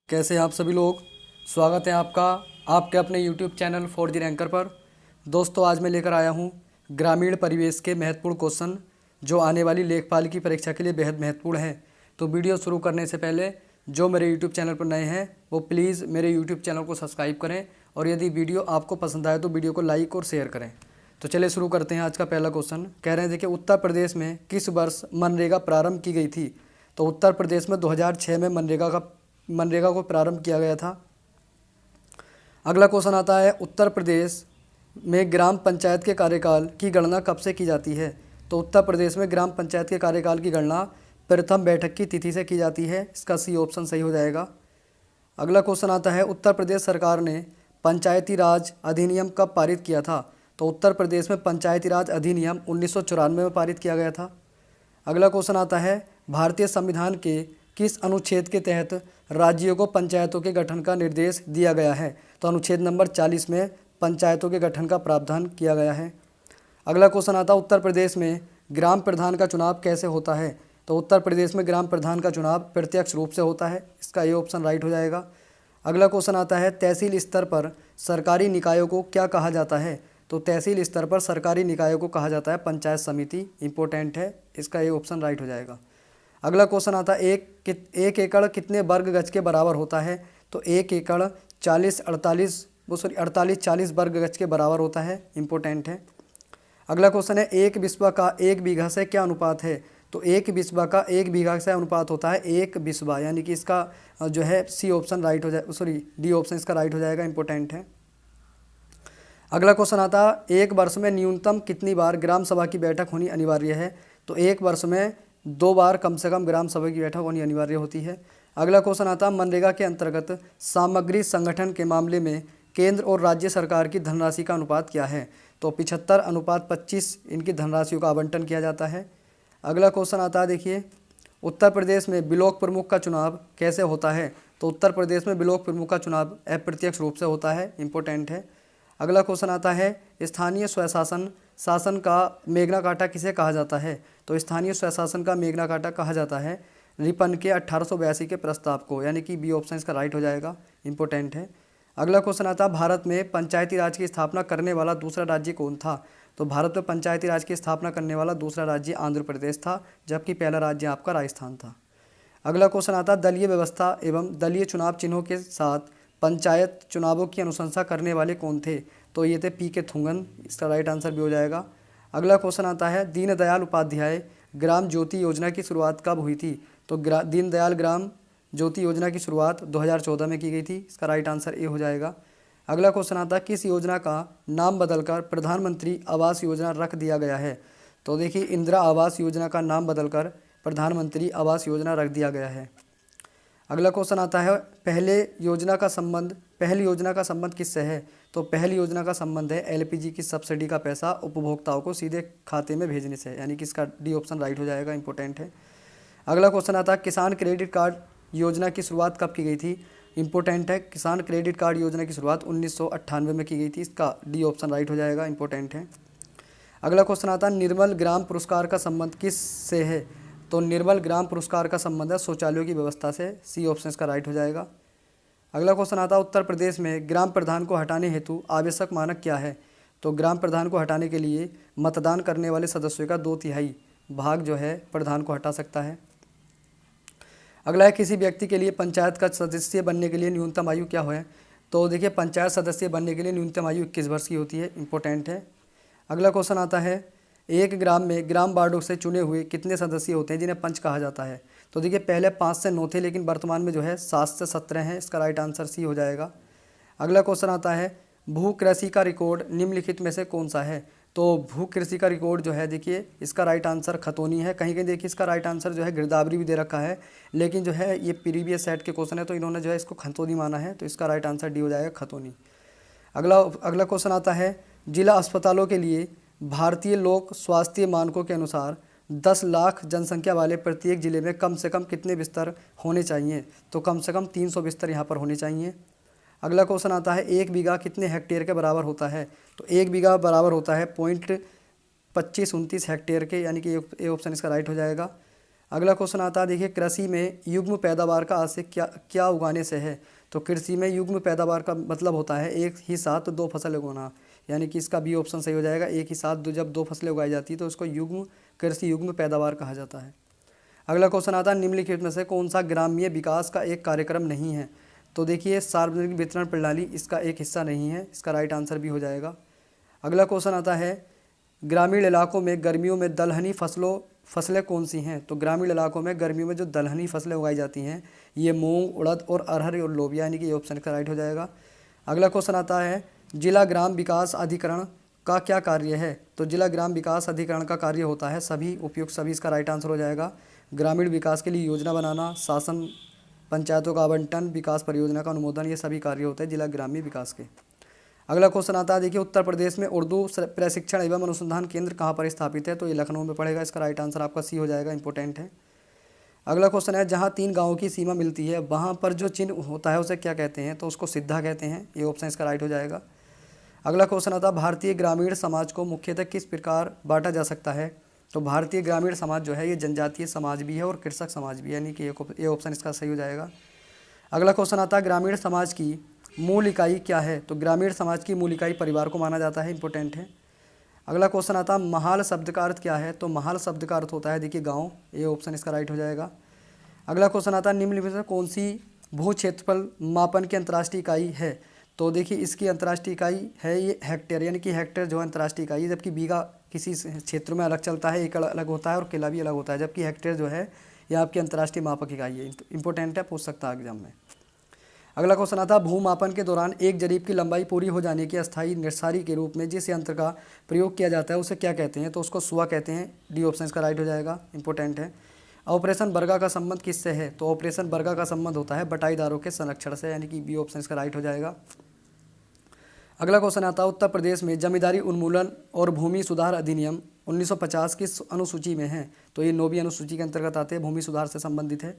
कैसे हैं आप सभी लोग। स्वागत है आपका आपके अपने YouTube channel for the ranker पर। दोस्तों, आज मैं लेकर आया हूं ग्रामीण परिवेश के महत्वपूर्ण क्वेश्चन जो आने वाली लेखपाल की परीक्षा के लिए बेहद महत्वपूर्ण हैं। तो वीडियो शुरू करने से पहले जो मेरे YouTube चैनल पर नए हैं वो प्लीज़ मेरे YouTube चैनल को सब्सक्राइब करें और यदि वीडियो आपको पसंद आए तो वीडियो को लाइक और शेयर करें। तो चलिए शुरू करते हैं। आज का पहला क्वेश्चन कह रहे हैं, देखिए, उत्तर प्रदेश में किस वर्ष मनरेगा प्रारंभ की गई थी। तो उत्तर प्रदेश में 2006 में मनरेगा को प्रारंभ किया गया था। अगला क्वेश्चन आता है, उत्तर प्रदेश में ग्राम पंचायत के कार्यकाल की गणना कब से की जाती है। तो उत्तर प्रदेश में ग्राम पंचायत के कार्यकाल की गणना प्रथम बैठक की तिथि से की जाती है। इसका सी ऑप्शन सही हो जाएगा। अगला क्वेश्चन आता है, उत्तर प्रदेश सरकार ने पंचायती राज अधिनियम कब पारित किया था। तो उत्तर प्रदेश में पंचायती राज अधिनियम 1994 में पारित किया गया था। अगला क्वेश्चन आता है, भारतीय संविधान के किस अनुच्छेद के तहत राज्यों को पंचायतों के गठन का निर्देश दिया गया है। तो अनुच्छेद नंबर 40 में पंचायतों के गठन का प्रावधान किया गया है। अगला क्वेश्चन आता है, उत्तर प्रदेश में ग्राम प्रधान का चुनाव कैसे होता है। तो उत्तर प्रदेश में ग्राम प्रधान का चुनाव प्रत्यक्ष रूप से होता है। इसका ये ऑप्शन राइट हो जाएगा। अगला क्वेश्चन आता है, तहसील स्तर पर सरकारी निकायों को क्या कहा जाता है। तो तहसील स्तर पर सरकारी निकायों को कहा जाता है पंचायत समिति। इंपॉर्टेंट है, इसका ये ऑप्शन राइट हो जाएगा। अगला क्वेश्चन आता है, एक एकड़ कितने वर्ग गज के बराबर होता है। तो एक एकड़ 48-40 वर्ग गज के बराबर होता है। इंपॉर्टेंट है। अगला क्वेश्चन है, एक बिस्वा का एक बीघा से क्या अनुपात है। तो एक बिस्वा का एक बीघा से अनुपात होता है एक बिस्वा, यानी कि इसका जो है सी ऑप्शन राइट हो जाए, डी ऑप्शन इसका राइट हो जाएगा। इंपॉर्टेंट है। अगला क्वेश्चन आता है, एक वर्ष में न्यूनतम कितनी बार ग्राम सभा की बैठक होनी अनिवार्य है। तो एक वर्ष में 2 बार कम से कम ग्राम सभा की बैठक होनी अनिवार्य होती है। अगला क्वेश्चन आता है, मनरेगा के अंतर्गत सामग्री संगठन के मामले में केंद्र और राज्य सरकार की धनराशि का अनुपात क्या है। तो 75:25 इनकी धनराशियों का आवंटन किया जाता है। अगला क्वेश्चन आता है, देखिए, उत्तर प्रदेश में ब्लॉक प्रमुख का चुनाव कैसे होता है। तो उत्तर प्रदेश में ब्लॉक प्रमुख का चुनाव अप्रत्यक्ष रूप से होता है। इंपॉर्टेंट है। अगला क्वेश्चन आता है, स्थानीय स्वशासन शासन का मेघना काटा किसे कहा जाता है। तो स्थानीय स्वशासन का मेघना काटा कहा जाता है रिपन के 1882 के प्रस्ताव को, यानी कि बी ऑप्शन इसका राइट हो जाएगा। इंपॉर्टेंट है। अगला क्वेश्चन आता है, भारत में पंचायती राज की स्थापना करने वाला दूसरा राज्य कौन था। तो भारत में पंचायती राज की स्थापना करने वाला दूसरा राज्य आंध्र प्रदेश था, जबकि पहला राज्य आपका राजस्थान था। अगला क्वेश्चन आता है, दलीय व्यवस्था एवं दलीय चुनाव चिन्हों के साथ पंचायत चुनावों की अनुशंसा करने वाले कौन थे। तो ये थे पी के थुंगन। इसका राइट आंसर भी हो जाएगा। अगला क्वेश्चन आता है, दीनदयाल उपाध्याय ग्राम ज्योति योजना की शुरुआत कब हुई थी। तो दीनदयाल ग्राम ज्योति योजना की शुरुआत 2014 में की गई थी। इसका राइट आंसर ए हो जाएगा। अगला क्वेश्चन आता है, किस योजना का नाम बदलकर प्रधानमंत्री आवास योजना रख दिया गया है। तो देखिए, इंदिरा आवास योजना का नाम बदलकर प्रधानमंत्री आवास योजना रख दिया गया है। अगला क्वेश्चन आता है, पहली योजना का संबंध किससे है। तो पहली योजना का संबंध है एलपीजी की सब्सिडी का पैसा उपभोक्ताओं को सीधे खाते में भेजने से, यानी कि इसका डी ऑप्शन राइट हो जाएगा। इंपॉर्टेंट है। अगला क्वेश्चन आता है, किसान क्रेडिट कार्ड योजना की शुरुआत कब की गई थी। इंपॉर्टेंट है। किसान क्रेडिट कार्ड योजना की शुरुआत 1998 में की गई थी। इसका डी ऑप्शन राइट हो जाएगा। इंपॉर्टेंट है। अगला क्वेश्चन आता है, निर्मल ग्राम पुरस्कार का संबंध किस से है। तो निर्मल ग्राम पुरस्कार का संबंध है शौचालयों की व्यवस्था से। सी ऑप्शन इसका राइट हो जाएगा। अगला क्वेश्चन आता है, उत्तर प्रदेश में ग्राम प्रधान को हटाने हेतु आवश्यक मानक क्या है। तो ग्राम प्रधान को हटाने के लिए मतदान करने वाले सदस्यों का 2/3 भाग जो है प्रधान को हटा सकता है। अगला है, किसी व्यक्ति के लिए पंचायत का सदस्य बनने के लिए न्यूनतम आयु क्या है। तो देखिए, पंचायत सदस्य बनने के लिए न्यूनतम आयु 21 वर्ष की होती है। इंपॉर्टेंट है। अगला क्वेश्चन आता है, एक ग्राम में ग्राम वार्डों से चुने हुए कितने सदस्य होते हैं जिन्हें पंच कहा जाता है। तो देखिए, पहले 5 से 9 थे, लेकिन वर्तमान में जो है 7 से 17 हैं। इसका राइट आंसर सी हो जाएगा। अगला क्वेश्चन आता है, भू कृषि का रिकॉर्ड निम्नलिखित में से कौन सा है। तो भू कृषि का रिकॉर्ड जो है, देखिए, इसका राइट आंसर खतौनी है। कहीं कहीं देखिए इसका राइट आंसर जो है गिरदावरी भी दे रखा है, लेकिन जो है ये प्रीवियस सेट के क्वेश्चन है तो इन्होंने जो है इसको खतौनी माना है। तो इसका राइट आंसर डी हो जाएगा, खतौनी। अगला क्वेश्चन आता है, जिला अस्पतालों के लिए भारतीय लोक स्वास्थ्य मानकों के अनुसार 10 लाख जनसंख्या वाले प्रत्येक जिले में कम से कम कितने बिस्तर होने चाहिए। तो कम से कम 300 बिस्तर यहाँ पर होने चाहिए। अगला क्वेश्चन आता है, 1 बीघा कितने हेक्टेयर के बराबर होता है। तो 1 बीघा बराबर होता है 0.2529 हेक्टेयर के, यानी कि ए ऑप्शन इसका राइट हो जाएगा। अगला क्वेश्चन आता है, देखिए कृषि में युग्म पैदावार का आशय क्या क्या उगाने से है। तो कृषि में युग्म पैदावार का मतलब होता है एक ही साथ दो फसल उगाना, यानी कि इसका बी ऑप्शन सही हो जाएगा। एक ही साथ जब दो फसलें उगाई जाती है तो उसको युग्म कृषि युग्म पैदावार कहा जाता है। अगला क्वेश्चन आता है, निम्नलिखित में से कौन सा ग्राम्य विकास का एक कार्यक्रम नहीं है। तो देखिए सार्वजनिक वितरण प्रणाली इसका एक हिस्सा नहीं है, इसका राइट आंसर भी हो जाएगा। अगला क्वेश्चन आता है, ग्रामीण इलाकों में गर्मियों में दलहनी फसलें कौन सी हैं। तो ग्रामीण इलाकों में गर्मियों में जो दलहनी फसलें उगाई जाती हैं ये मूंग, उड़द और अरहर और लोबिया, यानी कि ये ऑप्शन का राइट हो जाएगा। अगला क्वेश्चन आता है, जिला ग्राम विकास अधिकरण का क्या कार्य है। तो जिला ग्राम विकास अधिकरण का कार्य होता है सभी उपयुक्त सभी, इसका राइट आंसर हो जाएगा। ग्रामीण विकास के लिए योजना बनाना, शासन, पंचायतों का आवंटन, विकास परियोजना का अनुमोदन, ये सभी कार्य होते हैं जिला ग्राम्य विकास के। अगला क्वेश्चन आता है, देखिए उत्तर प्रदेश में उर्दू प्रशिक्षण एवं अनुसंधान केंद्र कहाँ पर स्थापित है। तो ये लखनऊ में पड़ेगा, इसका राइट आंसर आपका सी हो जाएगा, इंपॉर्टेंट है। अगला क्वेश्चन है, जहाँ तीन गाँवों की सीमा मिलती है वहाँ पर जो चिन्ह होता है उसे क्या कहते हैं। तो उसको सिद्धा कहते हैं, ये ऑप्शन इसका राइट हो जाएगा। अगला क्वेश्चन आता है, भारतीय ग्रामीण समाज को मुख्यतः किस प्रकार बांटा जा सकता है। तो भारतीय ग्रामीण समाज जो है ये जनजातीय समाज भी है और कृषक समाज भी है, यानी कि ये ऑप्शन इसका सही हो जाएगा। अगला क्वेश्चन आता है, ग्रामीण समाज की मूल इकाई क्या है। तो ग्रामीण समाज की मूल इकाई परिवार को माना जाता है, इंपॉर्टेंट है। अगला क्वेश्चन आता है, महाल शब्द का अर्थ क्या है। तो महाल शब्द का अर्थ होता है देखिए गांव, ये ऑप्शन इसका राइट हो जाएगा। अगला क्वेश्चन आता है, निम्नलिखित में कौन सी भू क्षेत्रफल मापन की अंतर्राष्ट्रीय इकाई है। तो देखिए इसकी अंतर्राष्ट्रीय इकाई है ये हेक्टेयर, यानी कि हेक्टेयर जो है अंतर्राष्ट्रीय इकाई है, जबकि बीघा किसी क्षेत्र में अलग चलता है, एकड़ अलग होता है और किला भी अलग होता है, जबकि हेक्टेयर जो है ये आपकी अंतर्राष्ट्रीय मापक इकाई है, इंपॉर्टेंट है, पूछ सकता है एग्जाम में। अगला क्वेश्चन आता है, भूमापन के दौरान एक जरीब की लंबाई पूरी हो जाने की अस्थायी निरसारी के रूप में जिस यंत्र का प्रयोग किया जाता है उसे क्या कहते हैं। तो उसको सुआ कहते हैं, डी ऑप्शन इसका राइट हो जाएगा, इंपॉर्टेंट है। ऑपरेशन बर्गा का संबंध किससे है। तो ऑपरेशन बर्गा का संबंध होता है बटाईदारों के संरक्षण से, यानी कि बी ऑप्शन इसका राइट हो जाएगा। अगला क्वेश्चन आता है, उत्तर प्रदेश में जमींदारी उन्मूलन और भूमि सुधार अधिनियम 1950 किस अनुसूची में है। तो ये 9वीं अनुसूची के अंतर्गत आते हैं, भूमि सुधार से संबंधित है।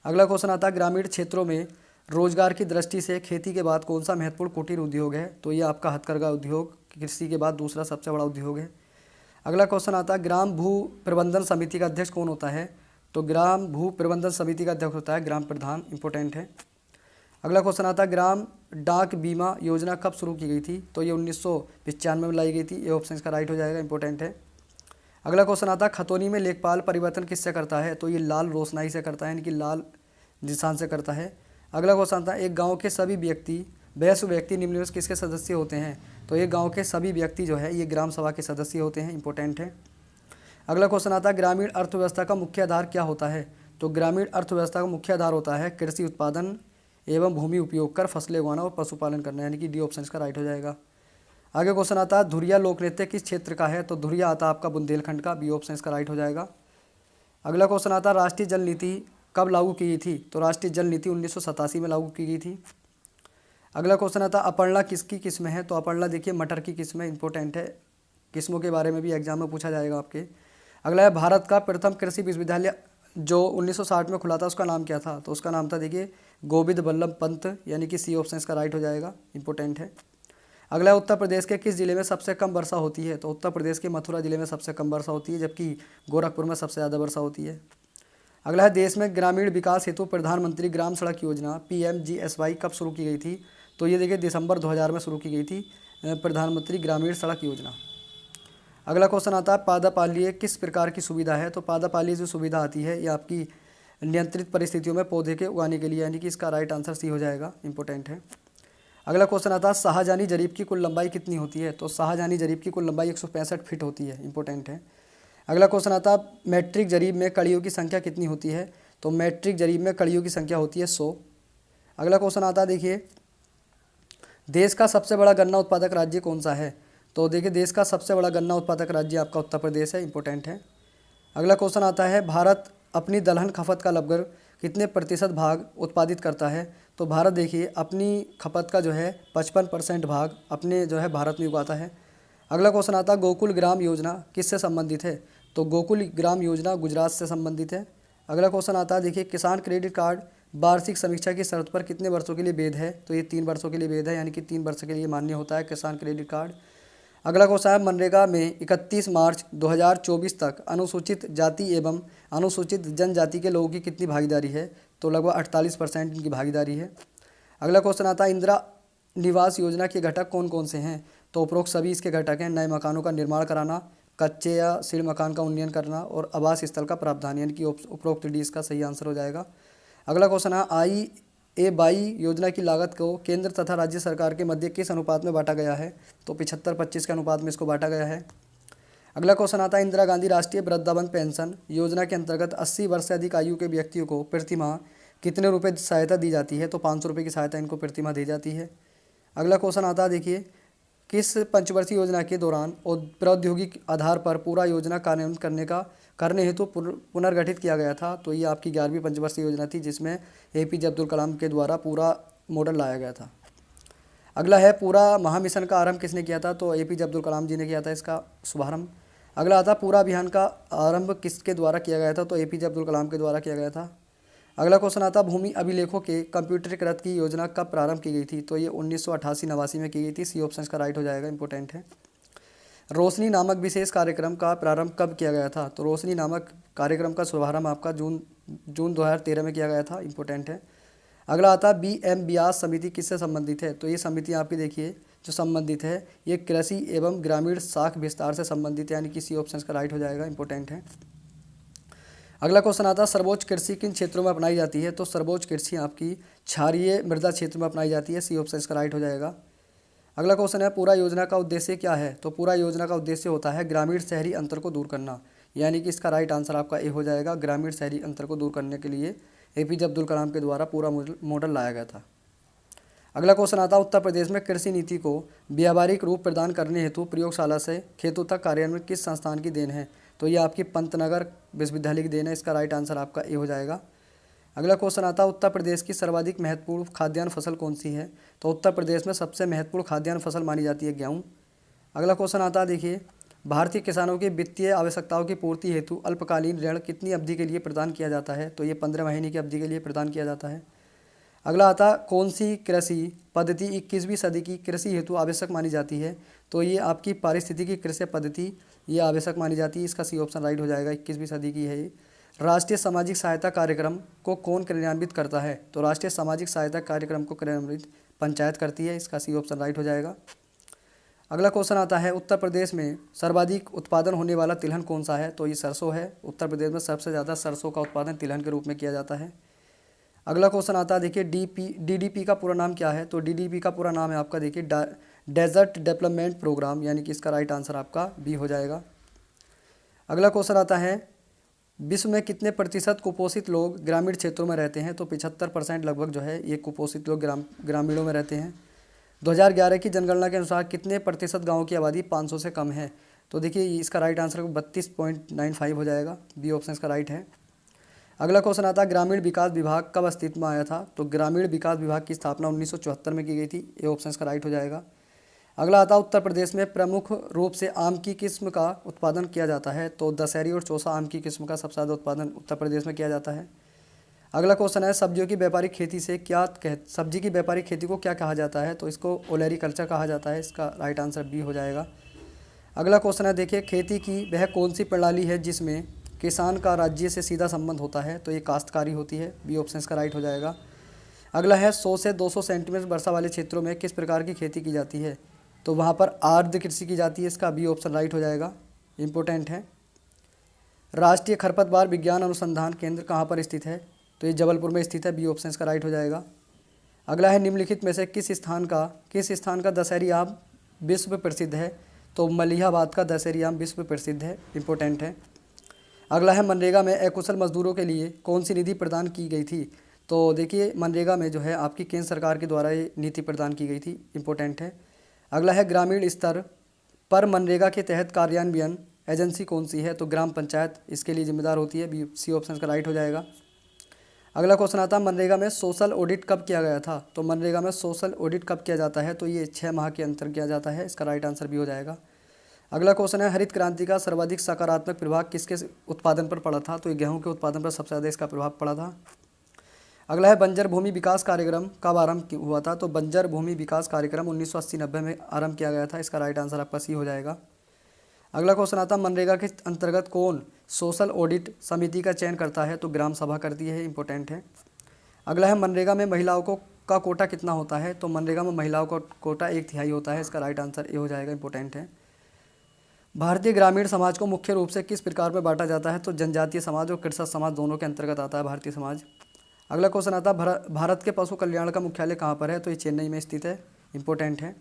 अगला क्वेश्चन आता है, ग्रामीण क्षेत्रों में रोजगार की दृष्टि से खेती के बाद कौन सा महत्वपूर्ण कुटीर उद्योग है। तो ये आपका हथकरघा उद्योग कृषि के बाद दूसरा सबसे बड़ा उद्योग है। अगला क्वेश्चन आता है, ग्राम भू प्रबंधन समिति का अध्यक्ष कौन होता है। तो ग्राम भू प्रबंधन समिति का अध्यक्ष होता है ग्राम प्रधान, इंपॉर्टेंट है। अगला क्वेश्चन आता है, ग्राम डाक बीमा योजना कब शुरू की गई थी। तो ये 1995 में लाई गई थी, ये ऑप्शन इसका राइट हो जाएगा, इंपॉर्टेंट है। अगला क्वेश्चन आता है, खतौनी में लेखपाल परिवर्तन किससे करता है। तो ये लाल रोशनाई से करता है, यानी कि लाल निशान से करता है। अगला क्वेश्चन आता है, एक गांव के सभी वयस्क व्यक्ति निम्न में से किसके सदस्य होते हैं। तो एक गांव के सभी व्यक्ति जो है ये ग्राम सभा के सदस्य होते हैं, इंपॉर्टेंट है। अगला क्वेश्चन आता है, ग्रामीण अर्थव्यवस्था का मुख्य आधार क्या होता है। तो ग्रामीण अर्थव्यवस्था का मुख्य आधार होता है कृषि उत्पादन एवं भूमि उपयोग कर फसलें उगाना और पशुपालन करना, यानी कि डी ऑप्शन इसका राइट हो जाएगा। आगे क्वेश्चन आता है, धुरिया लोक नृत्य किस क्षेत्र का है। तो धुरिया आता है आपका बुंदेलखंड का, बी ऑप्शन इसका राइट हो जाएगा। अगला क्वेश्चन आता है, राष्ट्रीय जल नीति कब लागू की गई थी। तो राष्ट्रीय जल नीति 1987 में लागू की गई थी। अगला क्वेश्चन आता है, अपर्णा किसकी किस्म है। तो अपर्णा देखिए मटर की किस्म है, इंपॉर्टेंट है, किस्मों के बारे में भी एग्जाम में पूछा जाएगा आपके। अगला है, भारत का प्रथम कृषि विश्वविद्यालय जो 1960 में खुला था उसका नाम क्या था। तो उसका नाम था देखिए गोविंद बल्लभ पंत, यानी कि सी ऑप्शन इसका राइट हो जाएगा, इंपॉर्टेंट है। अगला है, उत्तर प्रदेश के किस जिले में सबसे कम वर्षा होती है। तो उत्तर प्रदेश के मथुरा जिले में सबसे कम वर्षा होती है, जबकि गोरखपुर में सबसे ज़्यादा वर्षा होती है। अगला है, देश में ग्रामीण विकास हेतु प्रधानमंत्री ग्राम सड़क योजना PMGSY कब शुरू की गई थी। तो ये देखिए दिसंबर 2000 में शुरू की गई थी प्रधानमंत्री ग्रामीण सड़क योजना। अगला क्वेश्चन आता है, पादपालीय किस प्रकार की सुविधा है। तो पादपालीय जो सुविधा आती है ये आपकी नियंत्रित परिस्थितियों में पौधे के उगाने के लिए, यानी कि इसका राइट आंसर सी हो जाएगा, इंपॉर्टेंट है। अगला क्वेश्चन आता है, शाहजहानी जरीब की कुल लंबाई कितनी होती है। तो शाहजहानी जरीब की कुल लंबाई 165 फीट होती है, इंपॉर्टेंट है। अगला क्वेश्चन आता है, मैट्रिक जरीब में कड़ियों की संख्या कितनी होती है। तो मैट्रिक जरीब में कड़ियों की संख्या होती है 100। अगला क्वेश्चन आता है, देखिए देश का सबसे बड़ा गन्ना उत्पादक राज्य कौन सा है। तो देखिए देश का सबसे बड़ा गन्ना उत्पादक राज्य आपका उत्तर प्रदेश है, इंपॉर्टेंट है। अगला क्वेश्चन आता है, भारत अपनी दलहन खपत का लगभग कितने प्रतिशत भाग उत्पादित करता है। तो भारत देखिए अपनी खपत का जो है 55% भाग अपने जो है भारत में उगाता है। अगला क्वेश्चन आता है, गोकुल ग्राम योजना किससे संबंधित है। तो गोकुल ग्राम योजना गुजरात से संबंधित है। अगला क्वेश्चन आता है, देखिए किसान क्रेडिट कार्ड वार्षिक समीक्षा की शर्त पर कितने वर्षों के लिए वैध है। तो ये 3 वर्षों के लिए वैध है, यानी कि 3 वर्ष के लिए मान्य होता है किसान क्रेडिट कार्ड। अगला क्वेश्चन है, मनरेगा में 31 मार्च 2024 तक अनुसूचित जाति एवं अनुसूचित जनजाति के लोगों की कितनी भागीदारी है, तो लगभग 48% इनकी भागीदारी है। अगला क्वेश्चन आता है इंदिरा निवास योजना के घटक कौन कौन से हैं, तो उपरोक्त सभी इसके घटक हैं। नए मकानों का निर्माण कराना, कच्चे या सीढ़ मकान का उन्नयन करना और आवास स्थल का प्रावधान, यानी कि उपरोक्त डी इसका सही आंसर हो जाएगा। अगला क्वेश्चन है IABI योजना की लागत को केंद्र तथा राज्य सरकार के मध्य किस अनुपात में बांटा गया है, तो 75-25 के अनुपात में इसको बांटा गया है। अगला क्वेश्चन आता है इंदिरा गांधी राष्ट्रीय वृद्धावन पेंशन योजना के अंतर्गत 80 वर्ष से अधिक आयु के व्यक्तियों को प्रति माह कितने रुपए सहायता दी जाती है, तो 500 रुपये की सहायता इनको प्रति माह दी जाती है। अगला क्वेश्चन आता है देखिए, किस पंचवर्षीय योजना के दौरान प्रौद्योगिक आधार पर पूरा योजना कार्यान्वयन करने हेतु पुनर्गठित किया गया था, तो ये आपकी 11वीं पंचवर्षीय योजना थी जिसमें APJ अब्दुल कलाम के द्वारा पूरा मॉडल लाया गया था। अगला है पूरा महामिशन का आरंभ किसने किया था, तो APJ अब्दुल कलाम जी ने किया था इसका शुभारंभ। अगला आता पूरा अभियान का आरंभ किसके द्वारा किया गया था, तो APJ अब्दुल कलाम के द्वारा किया गया था। अगला क्वेश्चन आता भूमि अभिलेखों के कंप्यूटरीकृत की योजना कब प्रारंभ की गई थी, तो ये 1988-89 में की गई थी। सी ऑप्शन का राइट हो जाएगा, इंपॉर्टेंट है। रोशनी नामक विशेष कार्यक्रम का प्रारंभ कब किया गया था, तो रोशनी नामक कार्यक्रम का शुभारंभ आपका जून 2013 में किया गया था, इंपॉर्टेंट है। अगला आता है BM व्यास समिति किससे संबंधित है, तो ये समिति आपकी देखिए जो संबंधित है ये कृषि एवं ग्रामीण शाख विस्तार से संबंधित है, यानी कि सी ऑप्शन का राइट हो जाएगा, इंपॉर्टेंट है। अगला क्वेश्चन आता है सर्वोच्च कृषि किन क्षेत्रों में अपनाई जाती है, तो सर्वोच्च कृषि आपकी क्षारीय मृदा क्षेत्र में अपनाई जाती है। सी ऑप्शन इसका राइट हो जाएगा। अगला क्वेश्चन है पूरा योजना का उद्देश्य क्या है, तो पूरा योजना का उद्देश्य होता है ग्रामीण शहरी अंतर को दूर करना, यानी कि इसका राइट आंसर आपका ए हो जाएगा। ग्रामीण शहरी अंतर को दूर करने के लिए APJ अब्दुल कलाम के द्वारा पूरा मॉडल लाया गया था। अगला क्वेश्चन आता है उत्तर प्रदेश में कृषि नीति को व्यावहारिक रूप प्रदान करने हेतु प्रयोगशाला से खेतों तक कार्यान्वयन किस संस्थान की देन है, तो ये आपकी पंतनगर विश्वविद्यालय की देन है। इसका राइट आंसर आपका ए हो जाएगा। अगला क्वेश्चन आता है उत्तर प्रदेश की सर्वाधिक महत्वपूर्ण खाद्यान्न फसल कौन सी है, तो उत्तर प्रदेश में सबसे महत्वपूर्ण खाद्यान्न फसल मानी जाती है गेहूँ। अगला क्वेश्चन आता है देखिए भारतीय किसानों की वित्तीय आवश्यकताओं की पूर्ति हेतु अल्पकालीन ऋण कितनी अवधि के लिए प्रदान किया जाता है, तो ये 15 महीने की अवधि के लिए प्रदान किया जाता है। अगला आता कौन सी कृषि पद्धति 21वीं सदी की कृषि हेतु आवश्यक मानी जाती है, तो ये आपकी पारिस्थितिकी कृषि पद्धति ये आवश्यक मानी जाती है। इसका सी ऑप्शन राइट हो जाएगा, 21वीं सदी की है ये। राष्ट्रीय सामाजिक सहायता कार्यक्रम को कौन क्रियान्वित करता है, तो राष्ट्रीय सामाजिक सहायता कार्यक्रम को क्रियान्वित पंचायत करती है। इसका सी ऑप्शन राइट हो जाएगा। अगला क्वेश्चन आता है उत्तर प्रदेश में सर्वाधिक उत्पादन होने वाला तिलहन कौन सा है, तो ये सरसों है। उत्तर प्रदेश में सबसे ज़्यादा सरसों का उत्पादन तिलहन के रूप में किया जाता है। अगला क्वेश्चन आता है देखिए DDP का पूरा नाम क्या है, तो DDP का पूरा नाम है आपका देखिए डेजर्ट डेवलपमेंट प्रोग्राम, यानी कि इसका राइट आंसर आपका बी हो जाएगा। अगला क्वेश्चन आता है विश्व में कितने प्रतिशत कुपोषित लोग ग्रामीण क्षेत्रों में रहते हैं, तो 75% लगभग जो है ये कुपोषित लोग ग्रामीणों में रहते हैं। 2011 की जनगणना के अनुसार कितने प्रतिशत गाँव की आबादी 500 से कम है, तो देखिए इसका राइट आंसर 32.95 हो जाएगा, बी ऑप्शन इसका राइट है। अगला क्वेश्चन आता है ग्रामीण विकास विभाग कब अस्तित्व में आया था, तो ग्रामीण विकास विभाग की स्थापना 1974 में की गई थी। ए ऑप्शन का राइट हो जाएगा। अगला आता है उत्तर प्रदेश में प्रमुख रूप से आम की किस्म का उत्पादन किया जाता है, तो दशहरी और चौसा आम की किस्म का सबसे ज़्यादा उत्पादन उत्तर प्रदेश में किया जाता है। अगला क्वेश्चन है सब्जियों की व्यापारिक खेती से सब्जी की व्यापारिक खेती को क्या कहा जाता है, तो इसको ओलेरीकल्चर कहा जाता है। इसका राइट आंसर बी हो जाएगा। अगला क्वेश्चन है देखिए खेती की वह कौन सी प्रणाली है जिसमें किसान का राज्य से सीधा संबंध होता है, तो ये काश्तकारी होती है। बी ऑप्शन का राइट हो जाएगा। अगला है 100 से 200 सेंटीमीटर वर्षा वाले क्षेत्रों में किस प्रकार की खेती की जाती है, तो वहाँ पर आर्द्र कृषि की जाती है। इसका बी ऑप्शन राइट हो जाएगा, इंपॉर्टेंट है। राष्ट्रीय खरपतवार विज्ञान अनुसंधान केंद्र कहाँ पर स्थित है, तो ये जबलपुर में स्थित है। बी ऑप्शन का राइट हो जाएगा। अगला है निम्नलिखित में से किस स्थान का दशहरी आम विश्व प्रसिद्ध है, तो मलिहाबाद का दशहरी आम विश्व प्रसिद्ध है, इंपॉर्टेंट है। अगला है मनरेगा में अकुशल मजदूरों के लिए कौन सी निधि प्रदान की गई थी, तो देखिए मनरेगा में जो है आपकी केंद्र सरकार के द्वारा ये नीति प्रदान की गई थी, इंपॉर्टेंट है। अगला है ग्रामीण स्तर पर मनरेगा के तहत कार्यान्वयन एजेंसी कौन सी है, तो ग्राम पंचायत इसके लिए जिम्मेदार होती है। बी सी ऑप्शन का राइट हो जाएगा। अगला क्वेश्चन आता है मनरेगा में सोशल ऑडिट कब किया गया था, तो मनरेगा में सोशल ऑडिट कब किया जाता है, तो ये 6 माह के अंतर किया जाता है। इसका राइट आंसर भी हो जाएगा। अगला क्वेश्चन है हरित क्रांति का सर्वाधिक सकारात्मक प्रभाव किसके उत्पादन पर पड़ा था, तो ये गेहूं के उत्पादन पर सबसे ज़्यादा इसका प्रभाव पड़ा था। अगला है बंजर भूमि विकास कार्यक्रम कब आरंभ हुआ था, तो बंजर भूमि विकास कार्यक्रम 1980-90 में आरंभ किया गया था। इसका राइट आंसर आपका सी हो जाएगा। अगला क्वेश्चन आता है मनरेगा के अंतर्गत कौन सोशल ऑडिट समिति का चयन करता है? तो ग्राम सभा करती है, इंपॉर्टेंट है। अगला है मनरेगा में महिलाओं को का कोटा कितना होता है? तो मनरेगा में महिलाओं का कोटा 1/3 होता है, इसका राइट आंसर ए हो जाएगा, इंपॉर्टेंट है। भारतीय ग्रामीण समाज को मुख्य रूप से किस प्रकार में बांटा जाता है? तो जनजातीय समाज और कृषक समाज दोनों के अंतर्गत आता है भारतीय समाज। अगला क्वेश्चन आता है भारत के पशु कल्याण का मुख्यालय कहाँ पर है? तो ये चेन्नई में स्थित है, इंपॉर्टेंट है।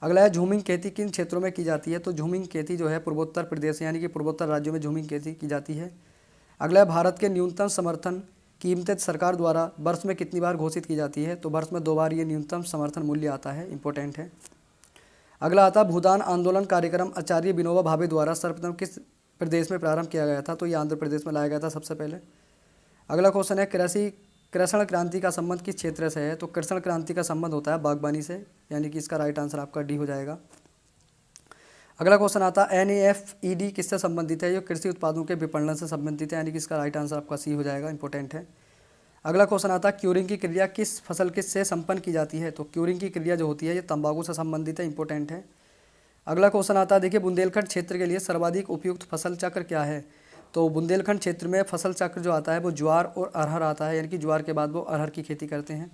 अगला है झूमिंग खेती किन क्षेत्रों में की जाती है? तो झूमिंग खेती जो है पूर्वोत्तर प्रदेश यानी कि पूर्वोत्तर राज्यों में झूमिंग खेती की जाती है। अगला है भारत के न्यूनतम समर्थन कीमतें सरकार द्वारा वर्ष में कितनी बार घोषित की जाती है? तो वर्ष में 2 बार ये न्यूनतम समर्थन मूल्य आता है, इंपॉर्टेंट है। अगला आता भूदान आंदोलन कार्यक्रम आचार्य विनोबा भावे द्वारा सर्वप्रथम किस प्रदेश में प्रारंभ किया गया था? तो ये आंध्र प्रदेश में लाया गया था सबसे पहले। अगला क्वेश्चन है कृषण क्रांति का संबंध किस क्षेत्र से है? तो कृषण क्रांति का संबंध होता है बागवानी से, यानी कि इसका राइट आंसर आपका डी हो जाएगा। अगला क्वेश्चन आता है NAFED किससे संबंधित है? ये कृषि उत्पादों के विपणन से संबंधित है, यानी कि इसका राइट आंसर आपका सी हो जाएगा, इंपॉर्टेंट है। अगला क्वेश्चन आता है क्यूरिंग की क्रिया किस फसल से संपन्न की जाती है? तो क्यूरिंग की क्रिया जो होती है ये तंबाकू से संबंधित है, इंपॉर्टेंट है। अगला क्वेश्चन आता है देखिए बुंदेलखंड क्षेत्र के लिए सर्वाधिक उपयुक्त फसल चक्र क्या है? तो बुंदेलखंड क्षेत्र में फसल चक्र जो आता है वो ज्वार और अरहर आता है, यानी कि ज्वार के बाद वो अरहर की खेती करते हैं।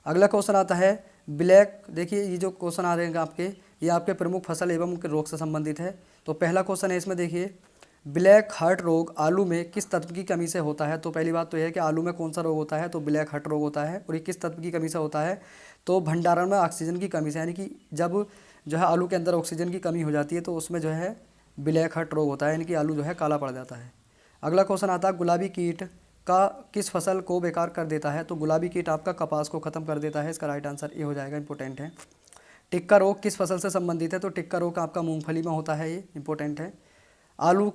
अगला क्वेश्चन आता है ब्लैक, देखिए ये जो क्वेश्चन आ रहे हैं आपके, ये आपके प्रमुख फसल एवं उनके रोग से संबंधित है। तो पहला क्वेश्चन है इसमें देखिए ब्लैक हार्ट रोग आलू में किस तत्व की कमी से होता है? तो पहली बात तो यह है कि आलू में कौन सा रोग होता है? तो ब्लैक हार्ट रोग होता है, और ये किस तत्व की कमी से होता है? तो भंडारण में ऑक्सीजन की कमी से, यानी कि जब जो है आलू के अंदर ऑक्सीजन की कमी हो जाती है तो उसमें जो है ब्लैक हार्ट रोग होता है, यानी कि आलू जो है काला पड़ जाता है। अगला क्वेश्चन आता है गुलाबी कीट का किस फसल को बेकार कर देता है? तो गुलाबी कीट आपका कपास को खत्म कर देता है, इसका राइट आंसर ये हो जाएगा, इंपॉर्टेंट है। टिक्का रोग किस फसल से संबंधित है? तो टिक्का रोग आपका मूंगफली में होता है, ये इंपॉर्टेंट है। आलू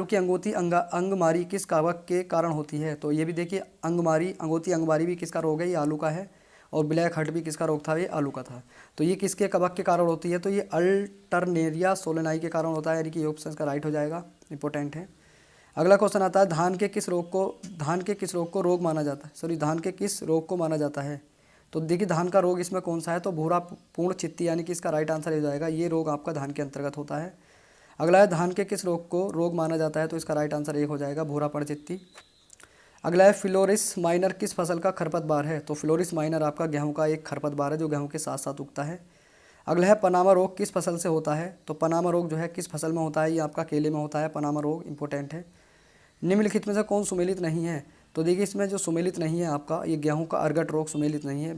की अंगोती अंगमारी किस कवक के कारण होती है? तो ये भी देखिए अंगोती अंगमारी भी किसका रोग है? ये आलू का है। और ब्लैक हर्ट भी किसका रोग था? ये आलू का था। तो ये किसके कवक के कारण होती है? तो ये अल्टरनेरिया सोलेनाई के कारण होता है, यानी कि ये ऑप्शन का राइट हो जाएगा, इंपॉर्टेंट है। अगला क्वेश्चन आता है धान के किस रोग को रोग माना जाता है? धान के किस रोग को माना जाता है? तो देखिए धान का रोग इसमें कौन सा है? तो भूरा पूर्ण चित्ती, यानी कि इसका राइट आंसर हो जाएगा, ये रोग आपका धान के अंतर्गत होता है। अगला है धान के किस रोग को रोग माना जाता है? तो इसका राइट आंसर एक हो जाएगा, भूरा पूर्ण चित्ती। अगला है फ्लोरिस माइनर किस फसल का खरपतवार है? तो फ्लोरिस माइनर आपका गेहूं का एक खरपतवार है जो गेहूं के साथ साथ उगता है। अगला है पनामा रोग किस फसल से होता है? तो पनामा रोग जो है किस फसल में होता है? ये आपका केले में होता है पनामा रोग, इंपॉर्टेंट है। निम्नलिखित में से कौन सुमेलित नहीं है? तो देखिए इसमें जो सुमेलित नहीं है आपका ये गेहूं का अर्गट रोग सुमेलित नहीं है।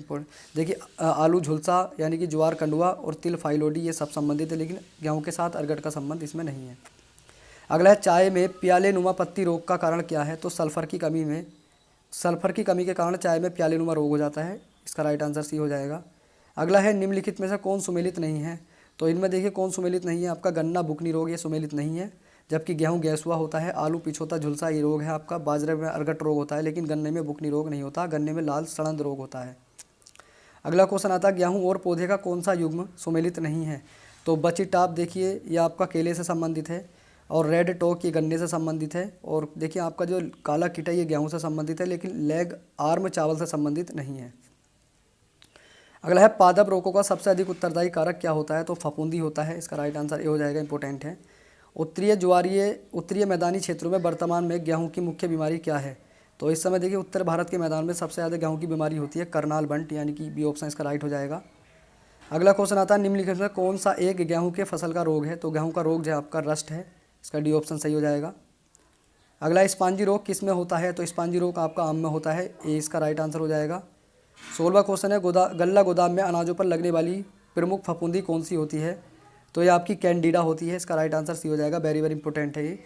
देखिए आलू झुलसा यानी कि ज्वार कंडुआ और तिल फाइलोडी ये सब संबंधित है, लेकिन गेहूं के साथ अर्गट का संबंध इसमें नहीं है। अगला है चाय में प्याले नुमा पत्ती रोग का कारण क्या है? तो सल्फर की कमी के कारण चाय में प्याले नुमा रोग हो जाता है, इसका राइट आंसर सी हो जाएगा। अगला है निम्नलिखित में से कौन सुमेलित नहीं है? तो इनमें देखिए कौन सुमेलित नहीं है? आपका गन्ना बुकनी रोग ये सुमेलित नहीं है, जबकि गेहूं गैसुआ होता है। आलू पिछोता झुलसा ये रोग है आपका। बाजरे में अर्गट रोग होता है, लेकिन गन्ने में बुकनी रोग नहीं होता, गन्ने में लाल सड़ंद रोग होता है। अगला क्वेश्चन आता है गेहूं और पौधे का कौन सा युग्म सुमेलित नहीं है? तो बची टाप देखिए ये आपका केले से संबंधित है, और रेड टोक ये गन्ने से संबंधित है, और देखिए आपका जो काला कीटा ये गेहूं से संबंधित है, लेकिन लेग आर्म चावल से संबंधित नहीं है। अगला है पादप रोगों का सबसे अधिक उत्तरदायी कारक क्या होता है? तो फफूंदी होता है, इसका राइट आंसर ये हो जाएगा, इंपॉर्टेंट है। उत्तरीय मैदानी क्षेत्रों में वर्तमान में गेहूं की मुख्य बीमारी क्या है? तो इस समय देखिए उत्तर भारत के मैदान में सबसे ज़्यादा गेहूं की बीमारी होती है करनाल बंट, यानी कि बी ऑप्शन इसका राइट हो जाएगा। अगला क्वेश्चन आता है निम्नलिखित में कौन सा एक गेहूं के फसल का रोग है? तो गेहूं का रोग जो है आपका रस्ट है, इसका डी ऑप्शन सही हो जाएगा। अगला स्पांजी रोग किस में होता है? तो स्पांजी रोग आपका आम में होता है, ये इसका राइट आंसर हो जाएगा। 16वां क्वेश्चन है गल्ला गोदाम में अनाजों पर लगने वाली प्रमुख फफूंदी कौन सी होती है? तो ये आपकी कैंडिडा होती है, इसका राइट आंसर सी हो जाएगा, वेरी वेरी इंपॉर्टेंट है ये।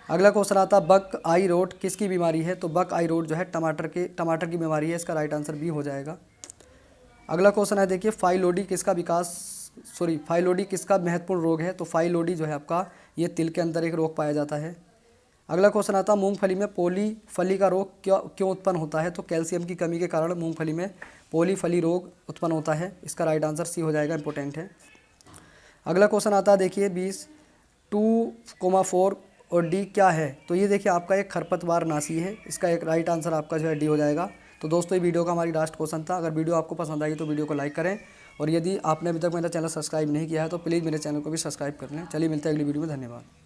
अगला क्वेश्चन आता है बक आई रोट किसकी बीमारी है? तो बक आई रोट जो है टमाटर की बीमारी है, इसका राइट आंसर बी हो जाएगा। अगला क्वेश्चन है देखिए फाइलोडी किसका महत्वपूर्ण रोग है? तो फाइलोडी जो है आपका ये तिल के अंदर एक रोग पाया जाता है। अगला क्वेश्चन आता है मूंगफली में पॉलीफली का रोग क्यों उत्पन्न होता है? तो कैल्शियम की कमी के कारण मूंगफली में पॉलीफली रोग उत्पन्न होता है, इसका राइट आंसर सी हो जाएगा, इंपॉर्टेंट है। अगला क्वेश्चन आता है देखिए 20.4 और डी क्या है? तो ये देखिए आपका एक खरपतवार नासी है, इसका एक राइट आंसर आपका जो है डी हो जाएगा। तो दोस्तों ये वीडियो का हमारी लास्ट क्वेश्चन था। अगर वीडियो आपको पसंद आई तो वीडियो को लाइक करें और यदि आपने अभी तक मेरा चैनल सब्सक्राइब नहीं किया है तो प्लीज़ मेरे चैनल को भी सब्सक्राइब कर लें। चलिए मिलते हैं अगली वीडियो में, धन्यवाद।